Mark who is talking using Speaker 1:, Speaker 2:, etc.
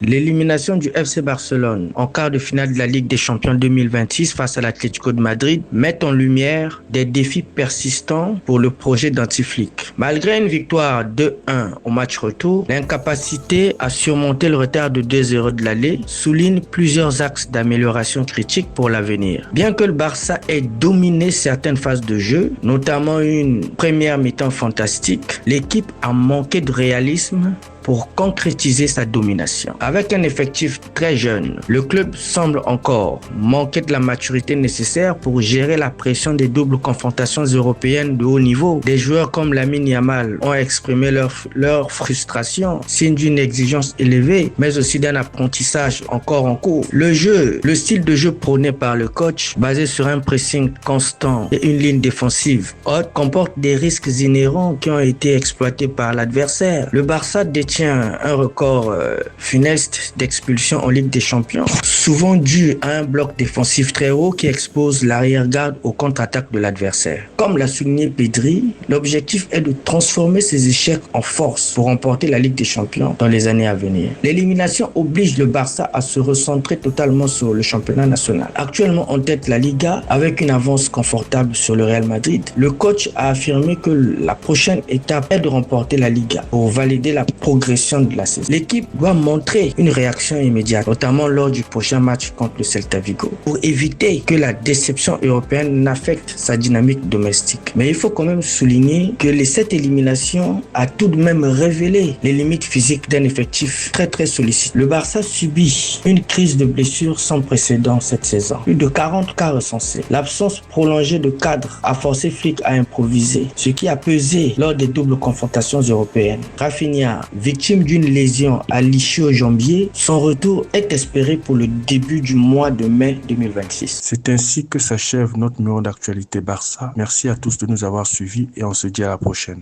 Speaker 1: L'élimination du FC Barcelone en quart de finale de la Ligue des Champions 2026 face à l'Atlético de Madrid met en lumière des défis persistants pour le projet d'Anti-Flick. Malgré une victoire 2-1 au match retour, l'incapacité à surmonter le retard de 2-0 de l'aller souligne plusieurs axes d'amélioration critique pour l'avenir. Bien que le Barça ait dominé certaines phases de jeu, notamment une première mi-temps fantastique, l'équipe a manqué de réalisme pour concrétiser sa domination. Avec un effectif très jeune, le club semble encore manquer de la maturité nécessaire pour gérer la pression des doubles confrontations européennes de haut niveau. Des joueurs comme Lamine Yamal ont exprimé leur frustration, signe d'une exigence élevée, mais aussi d'un apprentissage encore en cours. Le style de jeu prôné par le coach, basé sur un pressing constant et une ligne défensive haute, comporte des risques inhérents qui ont été exploités par l'adversaire. Le Barça détient un record funeste d'expulsion en Ligue des Champions, souvent dû à un bloc défensif très haut qui expose l'arrière-garde aux contre-attaques de l'adversaire. Comme l'a souligné Pedri, l'objectif est de transformer ces échecs en force pour remporter la Ligue des Champions dans les années à venir. L'élimination oblige le Barça à se recentrer totalement sur le championnat national. Actuellement en tête la Liga avec une avance confortable sur le Real Madrid, le coach a affirmé que la prochaine étape est de remporter la Liga pour valider la progression de la saison. L'équipe doit montrer une réaction immédiate, notamment lors du prochain match contre le Celta Vigo, pour éviter que la déception européenne n'affecte sa dynamique domestique. Mais il faut quand même souligner que cette élimination a tout de même révélé les limites physiques d'un effectif très sollicité. Le Barça subit une crise de blessures sans précédent cette saison. Plus de 40 cas recensés. L'absence prolongée de cadre a forcé Flick à improviser, ce qui a pesé lors des doubles confrontations européennes. Rafinha, victime d'une lésion à l'ischio-jambier, son retour est espéré pour le début du mois de mai 2026.
Speaker 2: C'est ainsi que s'achève notre numéro d'actualité Barça. Merci à tous de nous avoir suivis et on se dit à la prochaine.